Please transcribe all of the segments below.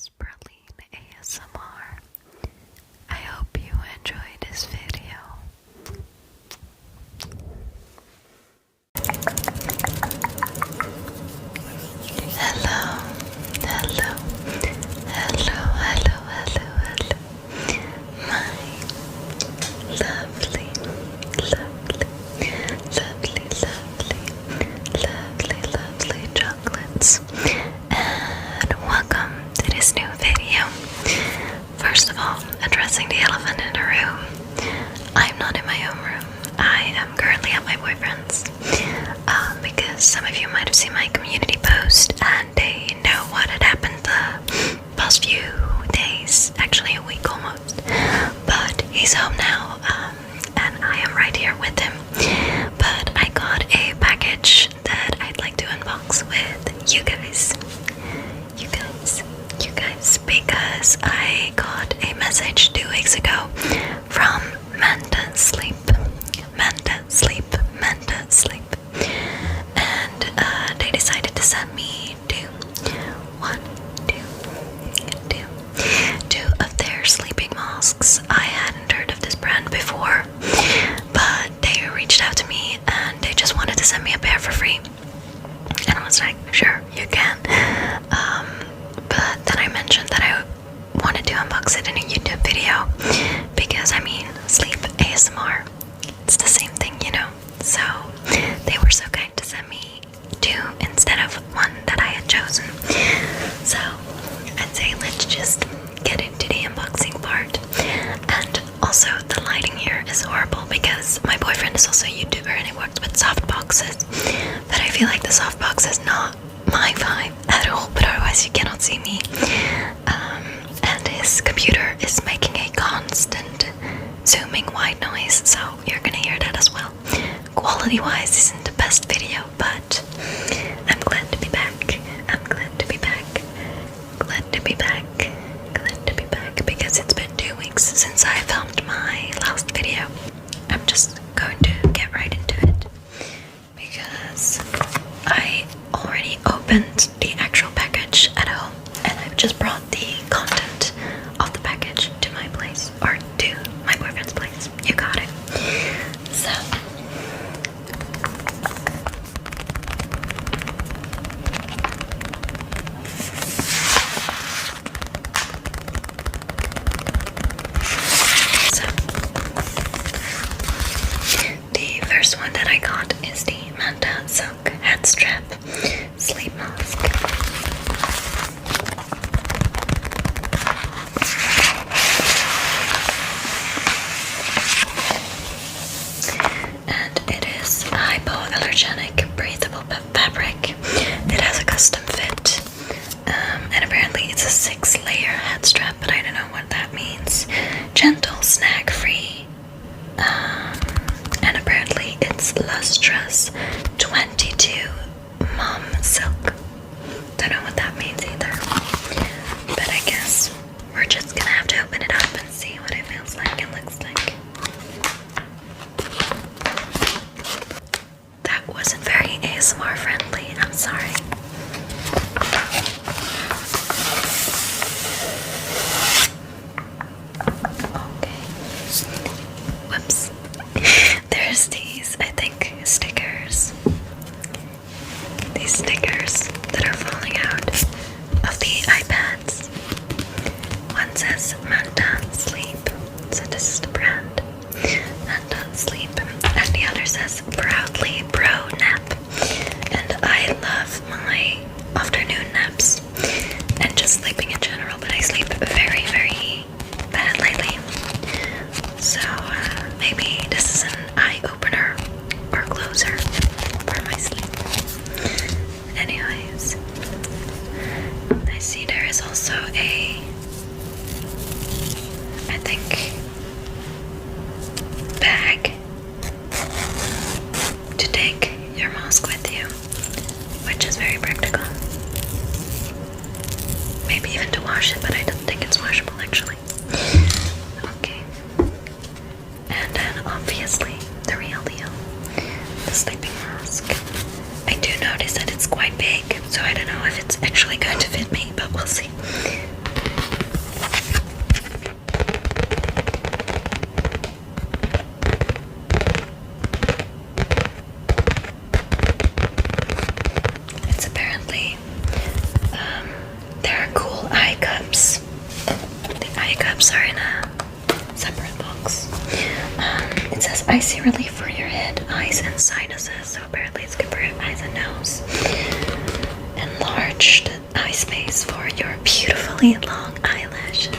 It's Praliene ASMR. I hope you enjoyed this video. Hello, hello, hello, hello, hello, hello. My lovely, lovely chocolates. And welcome to this new video. First of all, addressing the elephant in the room. I'm not in my own room. I am currently at my boyfriend's. Because some of you might have seen my community post and they know what had happened the past few days, actually a week almost. But he's home now, and I am right here with him. But I got a package that I'd like to unbox with you guys. You guys, because I got a message 2 weeks ago from Manta Sleep. And they decided to send me two of their sleeping masks. I hadn't heard of this brand before, but they reached out to me and they just wanted to send me a pair for free. And I was like, sure, you can. But then I mentioned that I wanted to unbox it in a YouTube video because, I mean, sleep ASMR, it's the same thing, you know. So they were so kind to send me 2 instead of 1 that I had chosen. So I'd say let's just get into the unboxing part. And also the lighting here is horrible because my boyfriend is also a YouTuber and he works with soft boxes. But I feel like the soft box is not my vibe at all, but otherwise you cannot see me. And his computer is making a constant zooming white noise, so you're gonna hear that as well. Quality wise isn't the best video, but I'm glad to be back. Because it's been 2 weeks since I filmed my last video. I'm just going to get right into it because I already opened the actual package at home and I've just brought the content of the package to my place, or to my boyfriend's place. You got it. So the first one that I got is the Manta silk head strap sleep mask. And it is hypoallergenic breathable fabric. It has a custom fit. And apparently it's a 6-layer head strap, but I don't know what that means. Gentle, snag-free. And apparently it's lustrous 22 mom silk. Don't know what that means either. But I guess we're just gonna have to open it up and see what it feels like and looks like. That wasn't very ASMR friendly, I'm sorry. Okay. Whoops. There's these, I think, stickers. These stickers that are falling out of the iPads. One says Manta Sleep, so this is the brand. Manta Sleep. And the other says Proudly Pro Nap. And I love my afternoon naps and just sleeping in general, but I sleep very, very bad lately. So maybe this is an eye-opener or closer for my sleep. Anyways, I see there is also a, I think, bag to take your mask with you, which is very practical. Maybe even to wash it, but I don't think it's washable actually. Okay. And then obviously the real deal, the sleeping mask. I do notice that it's quite big, so I don't know if it's actually going to fit me, but we'll see. cups are in a separate box. It says icy relief for your head, eyes, and sinuses. So apparently it's good for your eyes and nose. Enlarged eye space for your beautifully long eyelashes.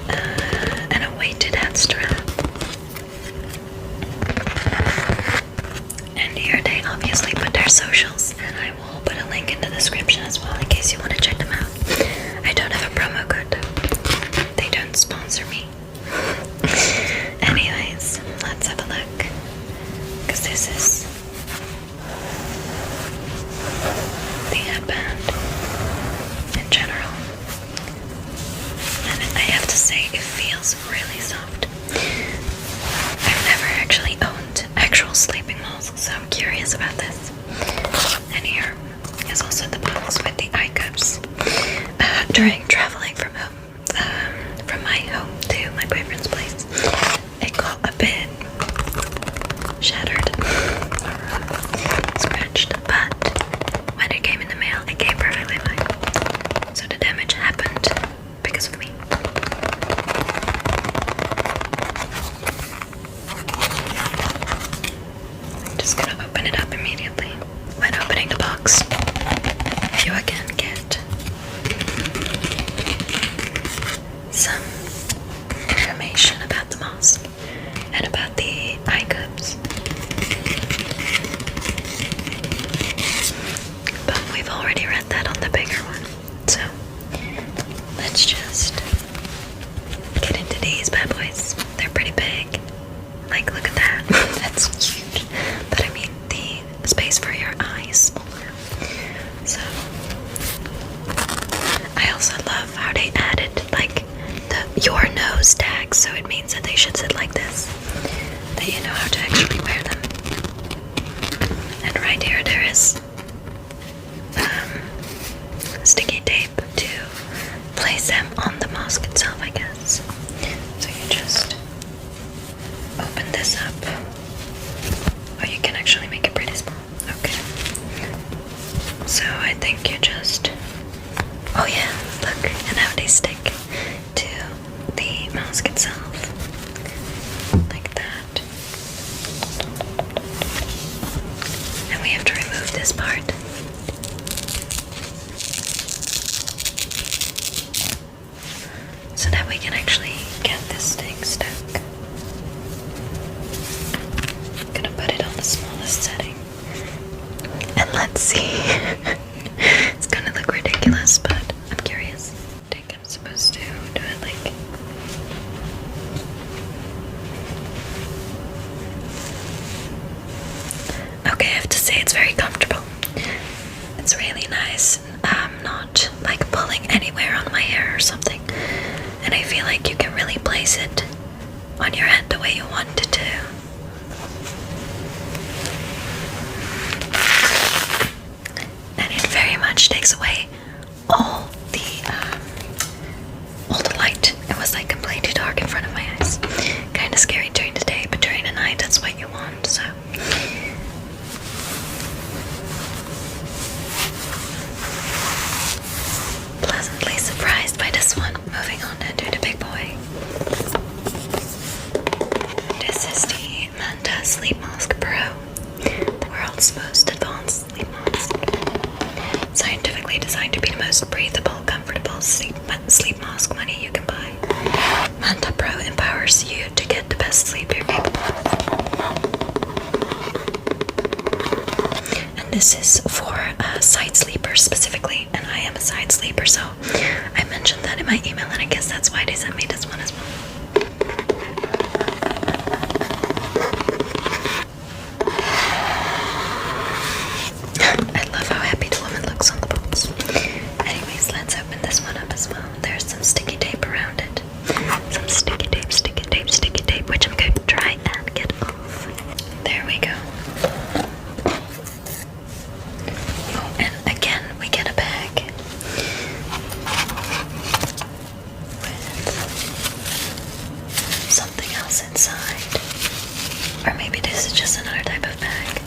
And a weighted head strap. And here they obviously put their socials, and I will put a link in the description as well in case you want to check them out. I don't have a promo code though. They don't sponsor me. Anyways, let's have a look. Because this is the headband in general. And I have to say, it feels really soft. I've never actually owned actual sleeping masks, so I'm curious about this. And here is also the box with the eye cups. During traveling from home, from my home to my boyfriend's place, it got a bit shattered, scratched, but when it came in the mail, it came perfectly fine. So the damage happened because of me. I'm just gonna open it up immediately. When opening the box, you again get some information about the mask and about the eye cups. But we've already read that on the bigger one. So let's just get into these bad boys. They're pretty big. Like, look at that. That's huge. But I mean, the space for your eye is smaller. So I also love how they added like the your nose tag, so it means that they should sit like this. That you know how to actually wear them. And right here there is sticky tape to place them on the mask itself, I guess. So you just open this up. Oh, you can actually make it pretty small. Okay. So I think you just... Oh yeah, look, and how they stick to the mask itself. Like that. And we have to remove this part. So that we can actually get this thing stuck. I'm gonna put it on the smallest setting. And let's see. It's gonna look ridiculous, but I'm curious. I think I'm supposed to do it like... Okay, I have to say it's very comfortable. It's really nice. I'm not like pulling anywhere on my hair or something. And I feel like you can really place it on your head the way you want it to. And it very much takes away all the light. It was like completely dark in front of my eyes. Kind of scary during the day, but during the night that's what you want, so... Pleasantly surprised by this one. Moving on then to the big boy. This is the Manta Sleep Mask Pro, the world's most advanced sleep mask. Scientifically designed to be the most breathable, comfortable sleep mask money you can buy. Manta Pro empowers you to get the best sleep you're capable of. And this is for side sleepers specifically, and I am a side sleeper, so I mentioned that in my email, and I guess that's why they sent me this one as well. I love how happy the woman looks on the box. Anyways, let's open this one up as well. There's some sticky tape around it. Some sticky tape, sticky tape, sticky tape, which I'm going to try and get off. There we go. Oh, and again, we get a bag with something else inside. Or maybe this is just another type of bag.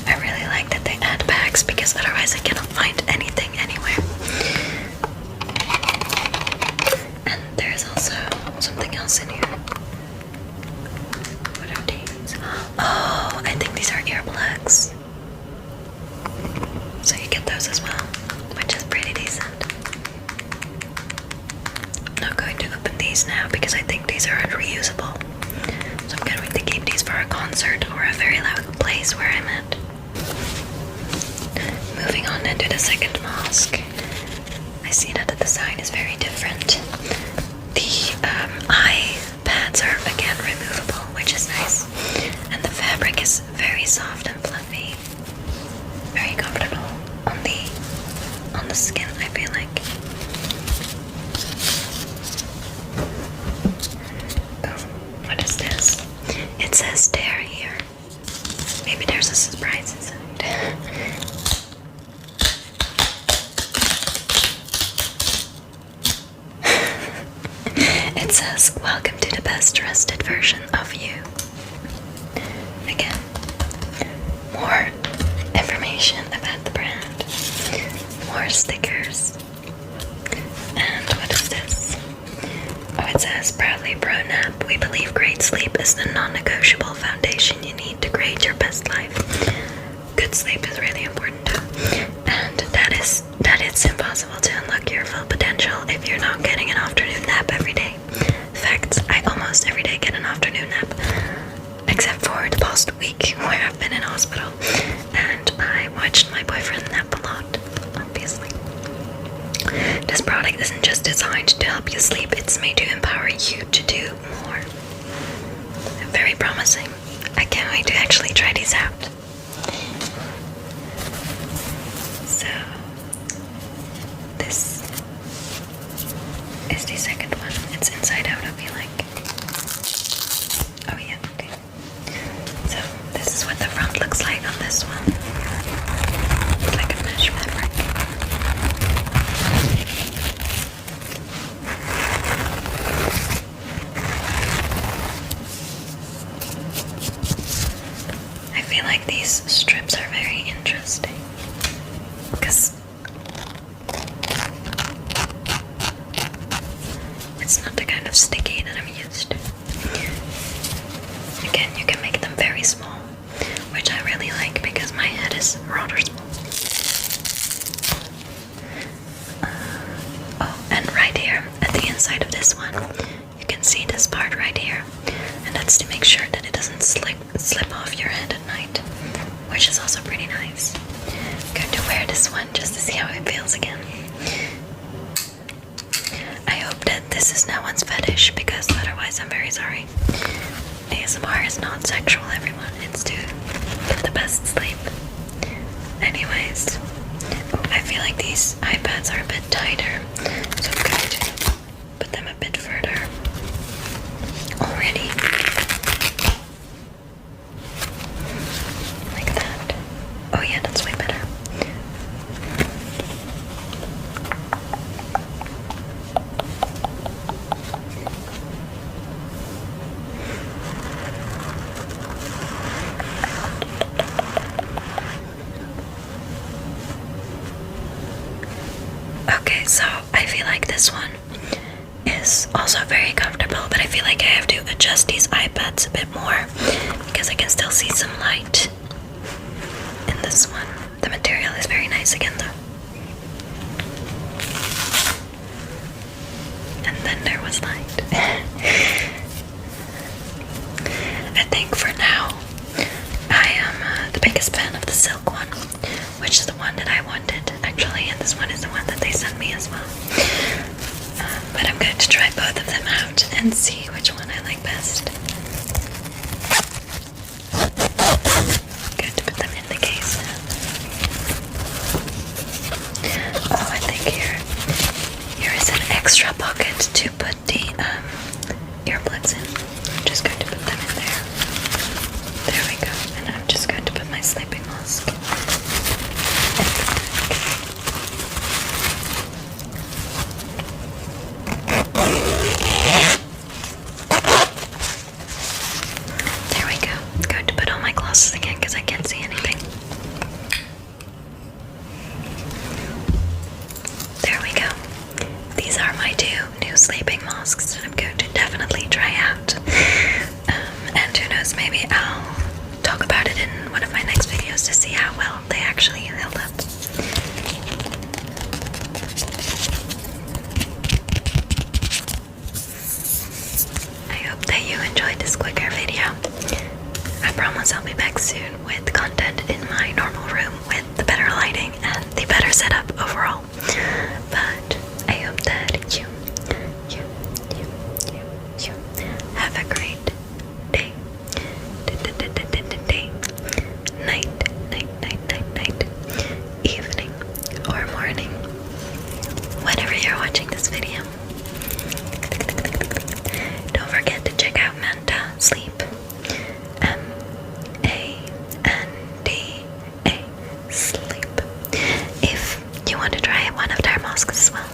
I really like that they add bags because otherwise I cannot find anything those as well, which is pretty decent. I'm not going to open these now because I think these are reusable. So I'm going to keep these for a concert or a very loud place where I'm at. Moving on into the second mask. I see that the design is very different. The eye pads are again removable, which is nice. And the fabric is very soft and fluffy. Very comfortable on the skin, I feel like. Oh, what is this? It says dare here. Maybe there's a surprise inside. It says, welcome to the best dressed version of you. Again, more information about the brand. More stickers. And what is this? Oh, it says, proudly pro nap. We believe great sleep is the non-negotiable foundation you need to create your best life. Good sleep is really important too. And that it's impossible to unlock your full potential if you're not getting an afternoon nap every day. Facts, I almost every day get an afternoon nap, except for the past week where I've been in hospital and I watched my boyfriend nap a lot, obviously. This product isn't just designed to help you sleep, it's made to empower you to do more. Very promising. I can't wait to actually try these out. So, this is the second one. It's inside out, I feel like. Oh yeah, okay. So, this is what the front looks like on this one. It's like a mesh fabric. I feel like these strips are very interesting because it's not the kind of sticky that I'm used to. Again, you can make them very small, which I really like because my head is rather small. Oh, and right here at the inside of this one, you can see this part right here, and that's to make sure that it doesn't slip off your head at night, which is also pretty nice. I'm going to wear this one just to see how it feels again. I hope that this is no one's fetish, because otherwise I'm very sorry. ASMR is not sexual, everyone. It's to get the best sleep. Anyways, I feel like these iPads are a bit tighter, so I'm going to put them a bit further already. Like that. Oh yeah, that's way better. Okay, so I feel like this one is also very comfortable, but I feel like I have to adjust these iPads a bit more because I can still see some light in this one. The material is very nice again though. And then there was light. I think for now I am the biggest fan of the silk one, which is the one that I wanted actually, and this one is the one that they sent me as well. But I'm going to try both of them out and see which one I like best. Going to put them in the case now. Oh, I think here is an extra pocket to put the earplugs in. I'm just going to put them in there. There we go. And I'm just going to put my sleeping mask in the back. There we go. I'm going to put on my glasses again because I can't see anything. There we go. These are my two new sleeping masks that I'm going to definitely try out. And who knows, maybe I'll talk about it in one of my next videos to see how well they actually held up. sleep. If you want to try one of their masks as well,